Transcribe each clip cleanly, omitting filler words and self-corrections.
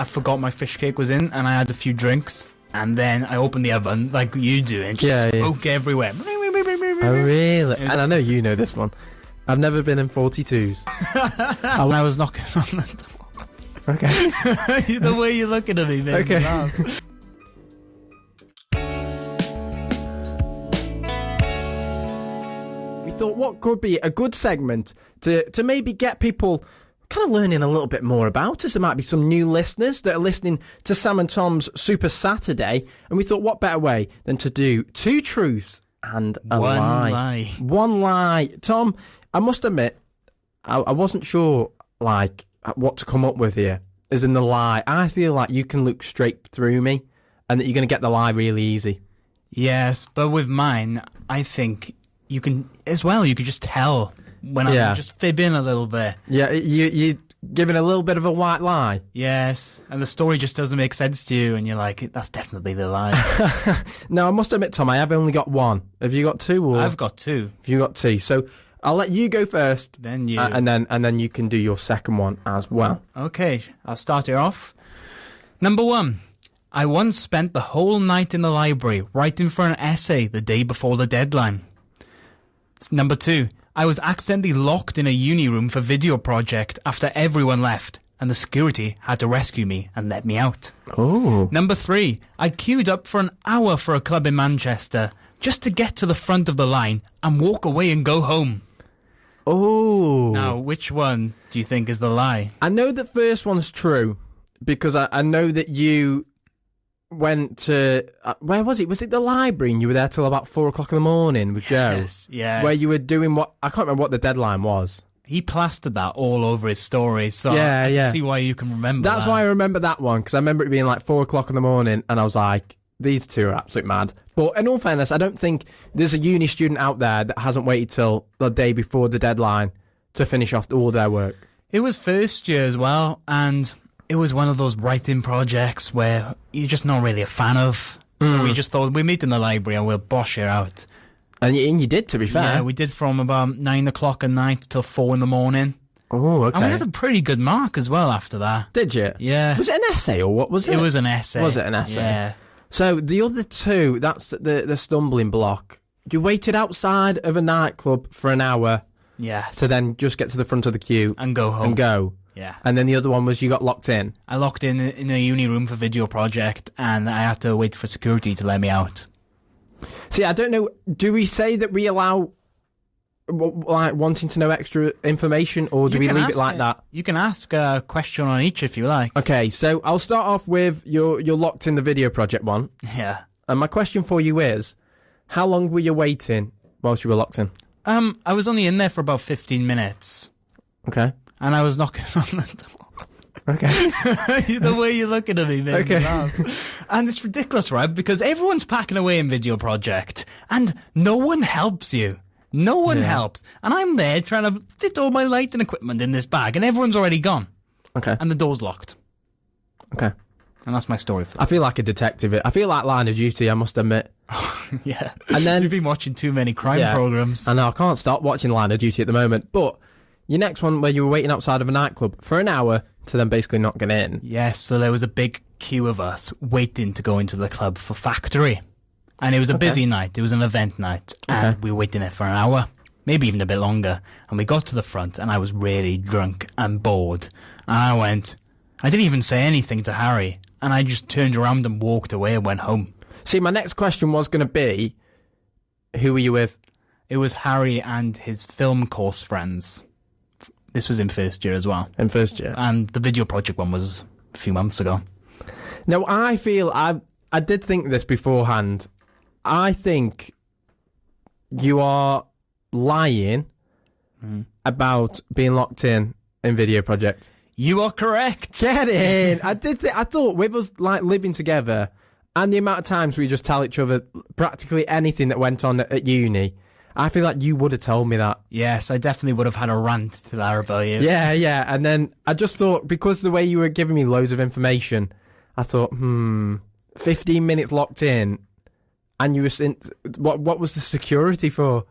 I forgot my fish cake was in, and I had a few drinks, and then I opened the oven like you do, and just smoke everywhere. Oh, really? And I know you know this one. I've never been in 42s. When I was knocking on the door. Okay. The way you're looking at me made me laugh. We thought what could be a good segment to maybe get people kind of learning a little bit more about us. There might be some new listeners that are listening to Sam and Tom's Super Saturday, and we thought what better way than to do 2 truths and a lie. One lie. Tom, I must admit, I wasn't sure like what to come up with here. As in the lie, I feel like you can look straight through me, and that you're going to get the lie really easy. Yes, but with mine, I think you can as well. You could just tell when I'm just fibbing a little bit. Yeah, you're giving a little bit of a white lie. Yes, and the story just doesn't make sense to you, and you're like, that's definitely the lie. Now, I must admit, Tom, I have only got one. Have you got 2? Or I've got 2. Have you got 2? So I'll let you go first. Then you. And then you can do your second one as well. Okay, I'll start it off. Number 1. I once spent the whole night in the library writing for an essay the day before the deadline. Number 2. I was accidentally locked in a uni room for video project after everyone left, and the security had to rescue me and let me out. Oh. Number 3. I queued up for an hour for a club in Manchester just to get to the front of the line and walk away and go home. Oh. Now, which one do you think is the lie? I know the first one's true because I know that you went to where was it? Was it the library? And you were there till about 4 o'clock in the morning with Joe. Yes. Where you were doing what I can't remember what the deadline was. He plastered that all over his story, so I can see why you can remember. That's why I remember that one because I remember it being like 4 o'clock in the morning, and I was like, these two are absolute mad. But in all fairness, I don't think there's a uni student out there that hasn't waited till the day before the deadline to finish off all their work. It was first year as well, and it was one of those writing projects where you're just not really a fan of. So we just thought, we meet in the library and we'll bosh it out. And you did, to be fair. Yeah, we did from about 9 o'clock at night till 4 in the morning. Oh, okay. And we had a pretty good mark as well after that. Did you? Yeah. Was it an essay or what was it? It was an essay. Was it an essay? Yeah. So the other 2, that's the stumbling block. You waited outside of a nightclub for an hour. Yes. To then just get to the front of the queue. And go home. And go. Yeah. And then the other one was you got locked in. I locked in a uni room for video project, and I had to wait for security to let me out. See, I don't know. Do we say that we allow, like, wanting to know extra information, or do we leave it like that? You can ask a question on each if you like. Okay, so I'll start off with you're locked in the video project one. Yeah. And my question for you is, how long were you waiting whilst you were locked in? I was only in there for about 15 minutes. Okay. And I was knocking on the door. Okay. The way you're looking at me made me laugh. And it's ridiculous, right? Because everyone's packing away in video project, and no one helps you. No one helps. And I'm there trying to fit all my lighting equipment in this bag, and everyone's already gone. Okay. And the door's locked. Okay. And that's my story for that. I feel like a detective. I feel like Line of Duty, I must admit. Yeah. And then you've been watching too many crime programs. I know, I can't stop watching Line of Duty at the moment. But your next one where you were waiting outside of a nightclub for an hour to then basically not get in. Yes, so there was a big queue of us waiting to go into the club for Factory. And it was a busy night. It was an event night. And we were waiting there for an hour, maybe even a bit longer. And we got to the front, and I was really drunk and bored. And I didn't even say anything to Harry. And I just turned around and walked away and went home. See, my next question was going to be, who were you with? It was Harry and his film course friends. This was in first year as well. In first year. And the video project one was a few months ago. Now, I feel, I did think this beforehand. I think you are lying about being locked in video project. You are correct. Get in. I thought with us like living together and the amount of times we just tell each other practically anything that went on at uni, I feel like you would have told me that. Yes, I definitely would have had a rant to that about you. Yeah. And then I just thought, because the way you were giving me loads of information, I thought, 15 minutes locked in, and you were what was the security for?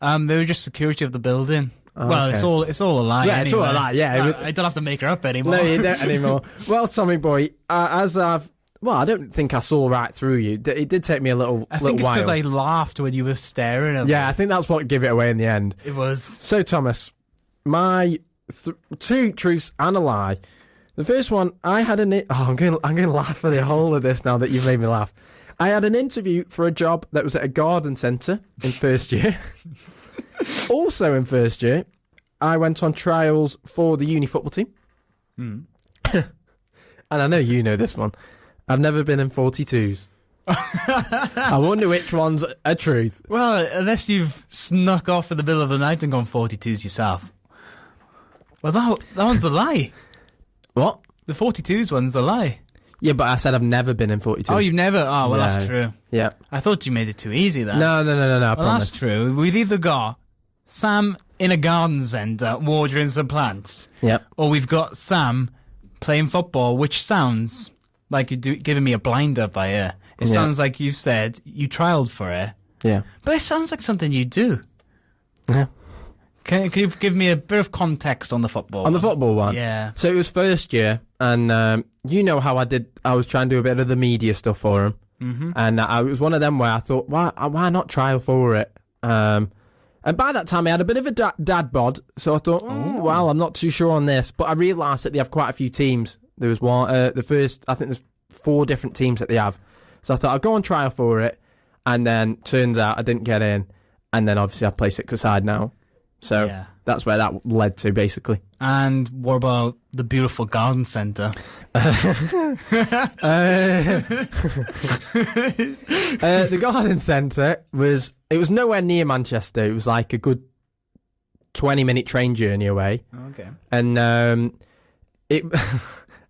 They were just security of the building. Well, it's all a lie. Yeah, anyway. it's all a lie, yeah. I don't have to make her up anymore. No, you don't anymore. Well, Tommy boy, I don't think I saw right through you. It did take me a little while. I think it's because I laughed when you were staring at me. Yeah, I think that's what gave it away in the end. It was. So, Thomas, my two truths and a lie. The first one, I had I'm going to laugh for the whole of this now that you've made me laugh. I had an interview for a job that was at a garden centre in first year. Also in first year, I went on trials for the uni football team. And I know you know this one. I've never been in 42s. I wonder which one's a truth. Well, unless you've snuck off in the middle of the night and gone 42s yourself. Well, that one's the lie. What? The 42s one's the lie. Yeah, but I said I've never been in 42s. Oh, you've never? Oh, well, No. that's true. Yeah. I thought you made it too easy then. No, I Well, promise. that's true. We've either got Sam in a garden centre watering some plants, Yep. or we've got Sam playing football, which sounds like you're giving me a blinder by ear. It Yeah. sounds like you said you trialled for it, Yeah. but it sounds like something you do. Yeah. Can you give me a bit of context on the football? On the football one? Yeah. So it was first year, and you know how I was trying to do a bit of the media stuff for him. Mm-hmm. And it was one of them where I thought, why not trial for it? And by that time, I had a bit of a dad bod, so I thought, well, I'm not too sure on this. But I realised that they have quite a few teams. There was one, I think there's 4 different teams that they have. So I thought I'd go on trial for it, and then turns out I didn't get in, and then obviously I play 6-a-side now. So Yeah. that's where that led to, basically. And what about the beautiful garden centre? The garden centre was nowhere near Manchester. It was like a good 20-minute train journey away, Okay. and it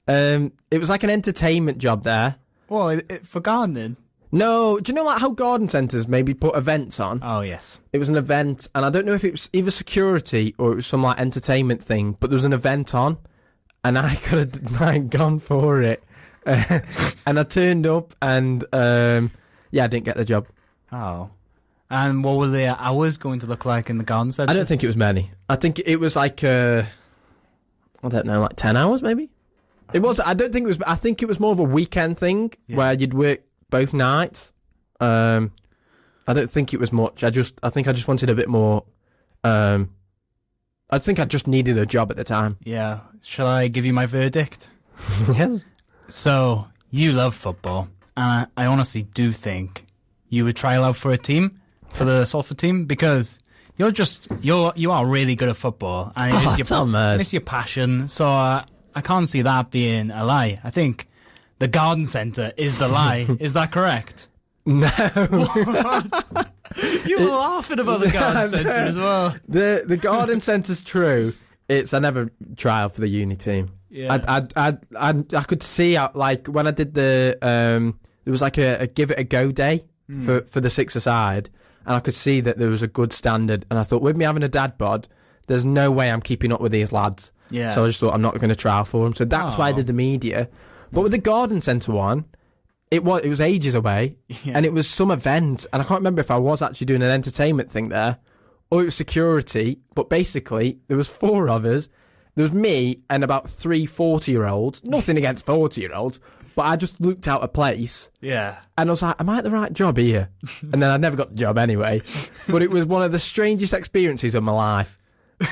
it was like an entertainment job there. Well, for gardening. No, do you know like how garden centres maybe put events on? Oh, yes. It was an event, and I don't know if it was either security or it was some like entertainment thing, but there was an event on, and I could have like gone for it, and I turned up, and I didn't get the job. Oh. And what were the hours going to look like in the garden centre? I don't think it was many. I think it was like I don't know, like 10 hours maybe. It was. I don't think it was. I think it was more of a weekend thing where you'd work both nights. I don't think it was much. I think I just wanted a bit more. I think I just needed a job at the time. Yeah. Shall I give you my verdict? Yeah. So, you love football, and I honestly do think you would trial out for a team, for the Salford team, because you are really good at football, and it's your passion, so I can't see that being a lie. I think the garden centre is the lie. Is that correct? No. You were laughing about the garden centre as well. The garden centre's true. I never trialed for the uni team. Yeah. I could see like when I did there was like a give it a go day for the 6-a-side, and I could see that there was a good standard, and I thought with me having a dad bod, there's no way I'm keeping up with these lads. Yeah. So I just thought I'm not going to trial for them. So that's why I did the media. But with the garden centre one, it was ages away, and it was some event, and I can't remember if I was actually doing an entertainment thing there, or it was security. But basically, there was 4 of us. There was me and about 3 40-year-olds. Nothing against 40-year-olds, but I just looked out of place. Yeah. And I was like, am I at the right job here? And then I never got the job anyway. But it was one of the strangest experiences of my life.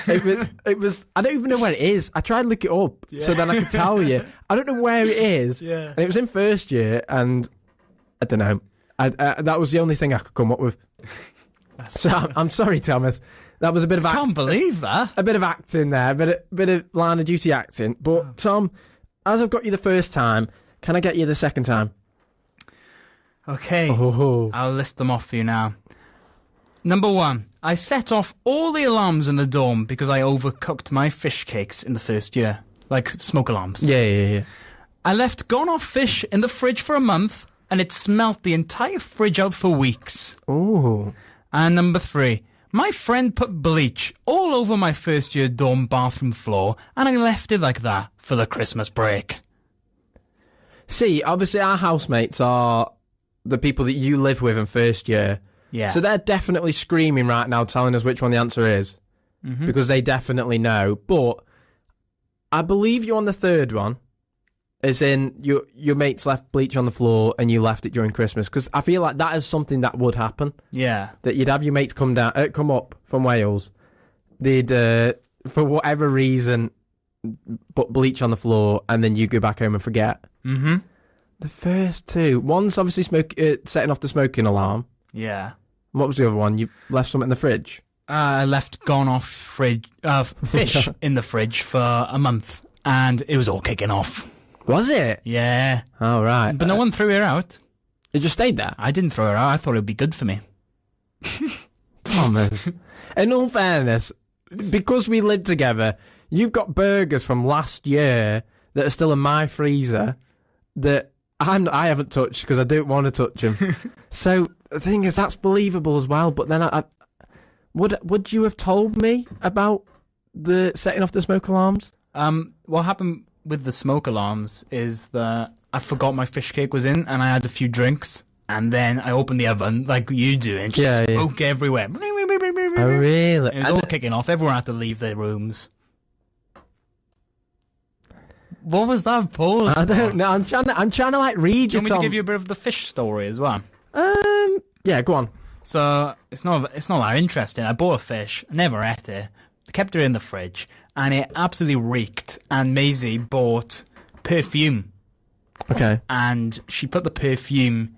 It was. I don't even know where it is. I tried to look it up so then I could tell you. I don't know where it is. Yeah. And it was in first year, and I don't know. That was the only thing I could come up with. So I'm sorry, Thomas. That was a bit of Can't believe that. a bit of acting there, a bit of line of duty acting. But Tom, as I've got you the first time, can I get you the second time? Okay. Oh. I'll list them off for you now. Number 1, I set off all the alarms in the dorm because I overcooked my fish cakes in the first year. Like smoke alarms. Yeah. I left gone-off fish in the fridge for a month, and it smelt the entire fridge out for weeks. Ooh. And number 3, my friend put bleach all over my first year dorm bathroom floor, and I left it like that for the Christmas break. See, obviously our housemates are the people that you live with in first year. Yeah. So they're definitely screaming right now, telling us which one the answer is. because they definitely know. But I believe you on the third one, as in your mates left bleach on the floor and you left it during Christmas. Because I feel like that is something that would happen. Yeah. That you'd have your mates come up from Wales. They'd, for whatever reason, put bleach on the floor, and then you go back home and forget. Mm-hmm. The first two. One's obviously setting off the smoking alarm. Yeah. What was the other one? You left something in the fridge? I left gone off fish in the fridge for a month, and it was all kicking off. Was it? Yeah. Oh, right. But no one threw her out. It just stayed there? I didn't throw her out. I thought it would be good for me. Thomas, in all fairness, because we lived together, you've got burgers from last year that are still in my freezer that I haven't touched because I don't want to touch them. So the thing is, that's believable as well. But then I would you have told me about the setting off the smoke alarms? What happened with the smoke alarms is that I forgot my fish cake was in, and I had a few drinks, and then I opened the oven like you do, and just smoke everywhere. Oh, really? It was all kicking off. Everyone had to leave their rooms. What was that pause? I don't know. I'm trying to like read you. Do you want me to give you a bit of the fish story as well? Yeah, go on. So it's not that interesting. I bought a fish, I never ate it, kept it in the fridge, and it absolutely reeked. And Maisie bought perfume. Okay. And she put the perfume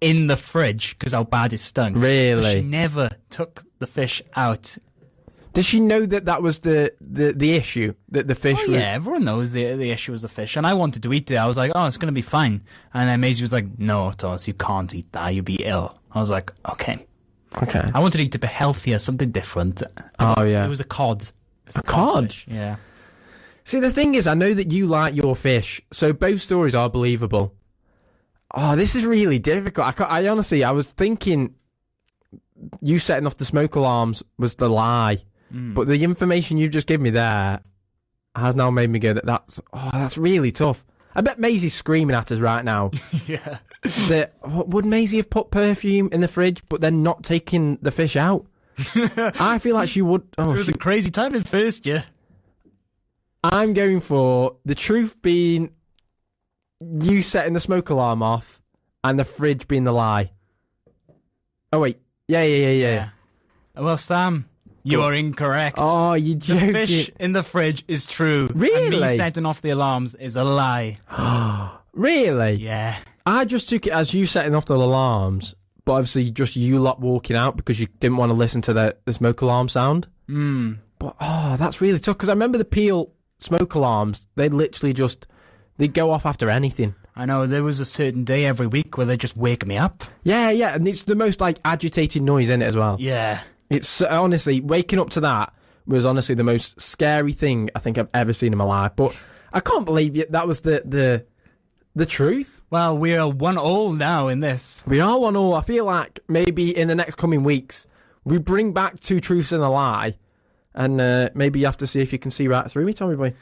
in the fridge because how bad it stunk. Really? But she never took the fish out. Did she know that was the issue, that the fish was... Yeah, everyone knows the issue was the fish, and I wanted to eat it. I was like, oh, it's going to be fine. And then Maisie was like, no, Thomas, you can't eat that. You'll be ill. I was like, okay. Okay. I wanted to eat a bit healthier, something different. Oh, yeah. It was a cod. A cod? Fish. Yeah. See, the thing is, I know that you like your fish, so both stories are believable. Oh, this is really difficult. I honestly, I was thinking you setting off the smoke alarms was the lie. But the information you've just given me there has now made me go that's really tough. I bet Maisie's screaming at us right now. Yeah. Would Maisie have put perfume in the fridge but then not taking the fish out? I feel like she would. Oh, it was a crazy time in first year. I'm going for the truth being you setting the smoke alarm off and the fridge being the lie. Oh, wait. Yeah. Well, Sam... You are incorrect. Oh, you joking. The fish in the fridge is true. Really? And me setting off the alarms is a lie. Really? Yeah. I just took it as you setting off the alarms, but obviously just you lot walking out because you didn't want to listen to the smoke alarm sound. But, that's really tough because I remember the Peel smoke alarms. They'd go off after anything. I know, there was a certain day every week where they'd just wake me up. Yeah, and it's the most, like, agitated noise in it as well. Yeah. It's honestly, waking up to that was honestly the most scary thing I think I've ever seen in my life. But I can't believe that was the truth. Well, we are 1-1 now in this. We are 1-1. I feel like maybe in the next coming weeks, we bring back 2 truths and a lie. And maybe you have to see if you can see right through me, Tommy boy.